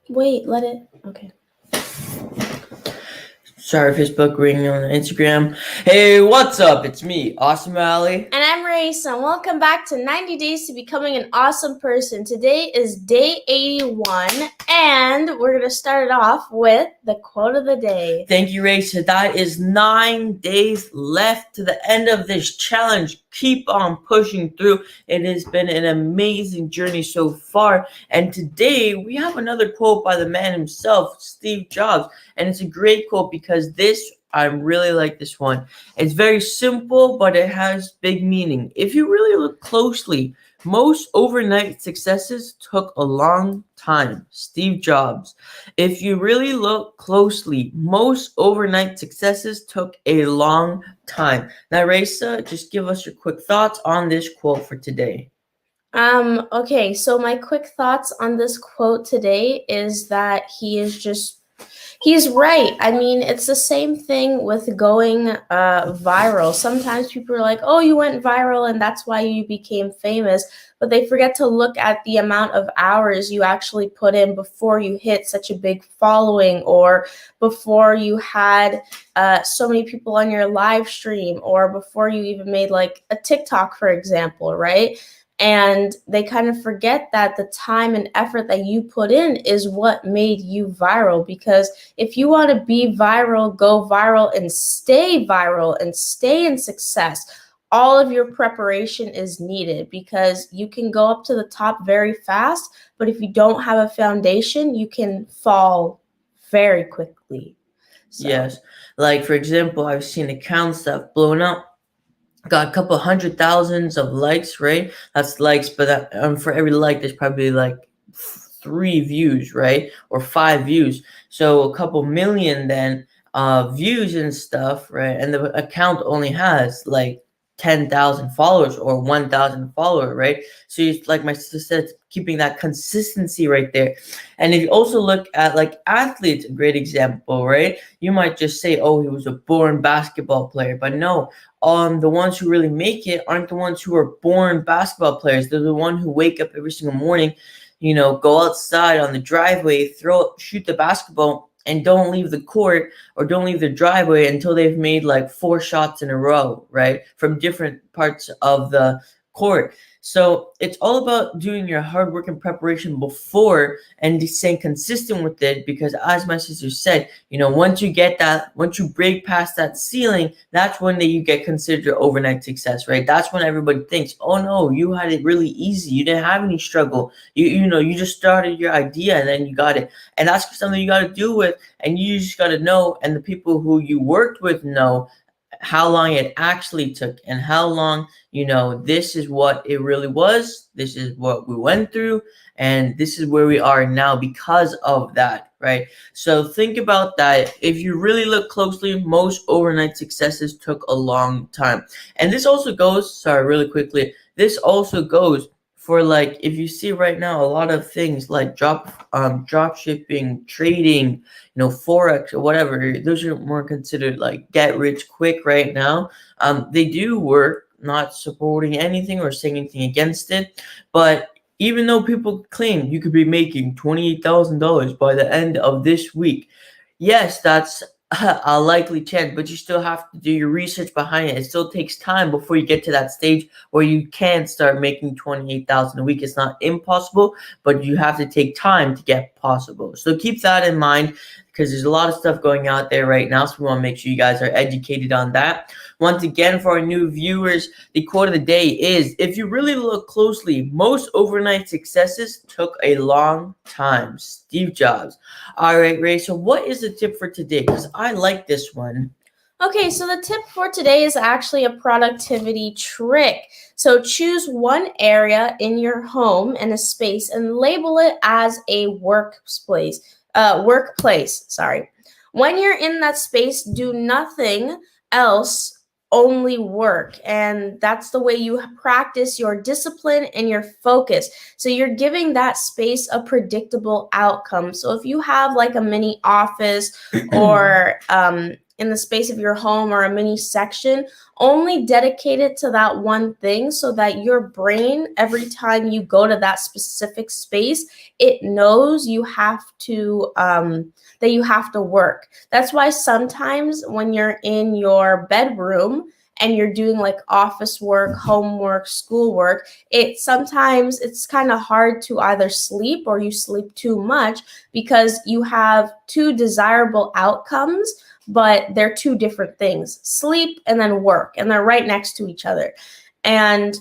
Wait, let it. Okay. Sorry, Facebook ringing on Instagram. Hey, what's up? It's me, Awesome Alley. And I'm Raisa, and welcome back to 90 Days to Becoming an Awesome Person. Today is day 81, and we're going to start it off with the quote of the day. Thank you, Raisa. That is 9 days left to the end of this challenge. Keep on pushing through. It has been an amazing journey so far. And today we have another quote by the man himself, Steve Jobs. And it's a great quote because I really like this one. It's very simple, but it has big meaning. If you really look closely, most overnight successes took a long time. Steve Jobs. If you really look closely, most overnight successes took a long time. Now, Raisa, just give us your quick thoughts on this quote for today. Okay, so my quick thoughts on this quote today is that he's right. I mean, it's the same thing with going viral. Sometimes people are like, oh, you went viral and that's why you became famous. But they forget to look at the amount of hours you actually put in before you hit such a big following, or before you had so many people on your live stream, or before you even made like a TikTok, for example, right? And they kind of forget that the time and effort that you put in is what made you viral. Because if you want to be viral, go viral, and stay in success, all of your preparation is needed, because you can go up to the top very fast, but if you don't have a foundation, you can fall very quickly. So. Yes. Like, for example, I've seen accounts that have blown up, got a couple 100,000s of likes, right? That's likes, but for every like, there's probably like 3 views, right? Or 5 views. So a couple million then views and stuff, right? And the account only has like 10,000 followers or 1,000 follower, right? So you, like my sister said, keeping that consistency right there. And if you also look at like athletes, a great example, right? You might just say, oh, he was a born basketball player, but no, the ones who really make it aren't the ones who are born basketball players. They're the ones who wake up every single morning, go outside on the driveway, shoot the basketball, and don't leave the court or don't leave the driveway until they've made like 4 shots in a row, right? From different parts of the court. So it's all about doing your hard work and preparation before and staying consistent with it, because as my sister said, once you break past that ceiling, that's when you get considered overnight success, right? That's when everybody thinks, oh no, you had it really easy. You didn't have any struggle. You just started your idea and then you got it. And that's something you got to do with, and you just got to know, and the people who you worked with know how long it actually took, and how long, this is what it really was. This is what we went through, and this is where we are now because of that, right? So think about that. If you really look closely, most overnight successes took a long time. And this also goes, really quickly, this also goes for, like, if you see right now a lot of things like drop shipping, trading, forex or whatever, those are more considered like get rich quick right now. They do work, not supporting anything or saying anything against it, but even though people claim you could be making $28,000 by the end of this week, yes, that's a likely chance, but you still have to do your research behind it. It still takes time before you get to that stage where you can start making 28,000 a week. It's not impossible, but you have to take time to get possible. So keep that in mind, because there's a lot of stuff going out there right now. So we want to make sure you guys are educated on that. Once again, for our new viewers, the quote of the day is, if you really look closely, most overnight successes took a long time. Steve Jobs. All right, Ray, so what is the tip for today? Because I like this one. Okay, so the tip for today is actually a productivity trick. So choose one area in your home and a space and label it as a workplace. When you're in that space, do nothing else, only work. And that's the way you practice your discipline and your focus. So you're giving that space a predictable outcome. So if you have like a mini office or in the space of your home or a mini section, only dedicate it to that one thing so that your brain, every time you go to that specific space, it knows you have to that you have to work. That's why sometimes when you're in your bedroom and you're doing like office work, homework, schoolwork, sometimes it's kind of hard to either sleep or you sleep too much because you have two desirable outcomes, but they're two different things: sleep and then work, and they're right next to each other. And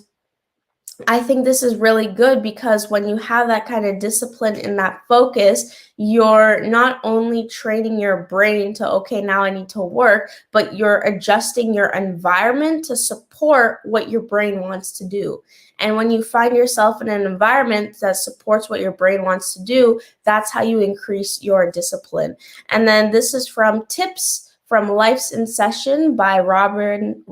I think this is really good because when you have that kind of discipline and that focus, you're not only training your brain to, okay, now I need to work, but you're adjusting your environment to support what your brain wants to do. And when you find yourself in an environment that supports what your brain wants to do, that's how you increase your discipline. And then this is from Tips from Life's in Session by Robin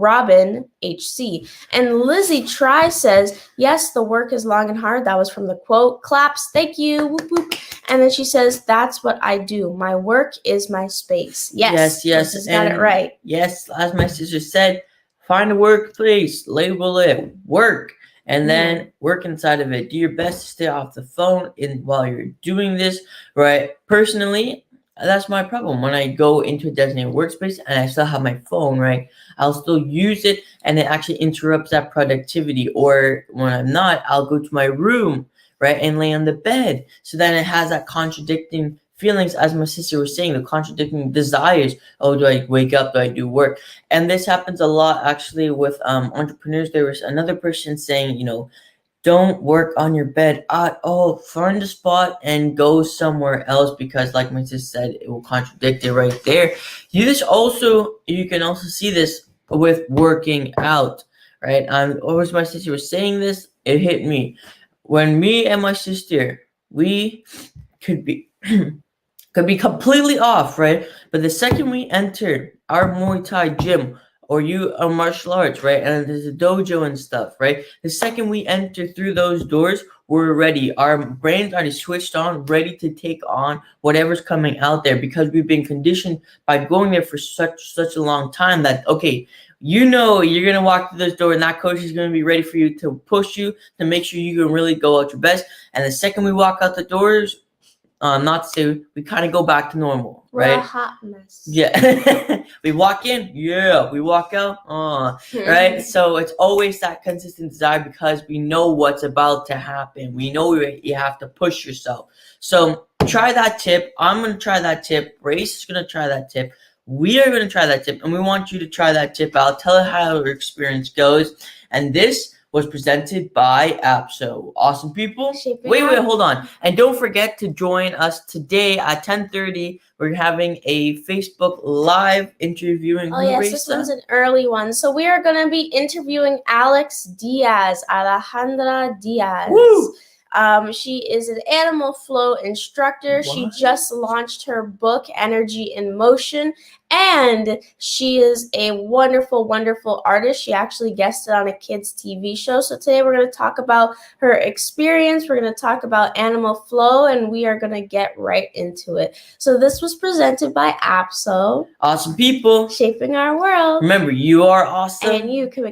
HC. And Lizzie Try says, yes, the work is long and hard. That was from the quote. Claps, thank you. Whoop, whoop. And then she says, that's what I do. My work is my space. Yes. Lizzie's got it right. Yes, as my sister said, find a workplace, label it work, and then work inside of it. Do your best to stay off the phone while you're doing this, right? Personally, that's my problem. When I go into a designated workspace and I still have my phone, right, I'll still use it and it actually interrupts that productivity. Or when I'm not, I'll go to my room, right, and lay on the bed. So then it has that contradicting feelings, as my sister was saying, the contradicting desires. Oh, do I wake up? Do I do work? And this happens a lot actually with entrepreneurs. There was another person saying, don't work on your bed at all. Find a spot and go somewhere else because, like my sister said, it will contradict it right there. You can also see this with working out, right? As my sister was saying this, it hit me. When me and my sister, we could be completely off, right? But the second we entered our Muay Thai gym, or martial arts, right? And there's a dojo and stuff, right? The second we enter through those doors, we're ready. Our brains already switched on, ready to take on whatever's coming out there because we've been conditioned by going there for such a long time that, okay, you're going to walk through this door and that coach is going to be ready for you to push you to make sure you can really go out your best. And the second we walk out the doors, not to say we kind of go back to normal, right? We're a hot mess. Yeah. We walk in, yeah. We walk out, right? So it's always that consistent desire because we know what's about to happen. We know you have to push yourself. So try that tip. I'm going to try that tip. Race is going to try that tip. We are going to try that tip, and we want you to try that tip out. Tell us how your experience goes. And this was presented by APSO. Awesome people. Wait, hold on. And don't forget to join us today at 10:30. We're having a Facebook Live interviewing. Oh, yes, this one's an early one. So we are going to be interviewing Alejandra Diaz. Woo! She is an animal flow instructor. What? She just launched her book, Energy in Motion, and she is a wonderful, wonderful artist. She actually guested on a kids' TV show. So today we're going to talk about her experience. We're going to talk about animal flow, and we are going to get right into it. So this was presented by APSO. Awesome people. Shaping our world. Remember, you are awesome. And you can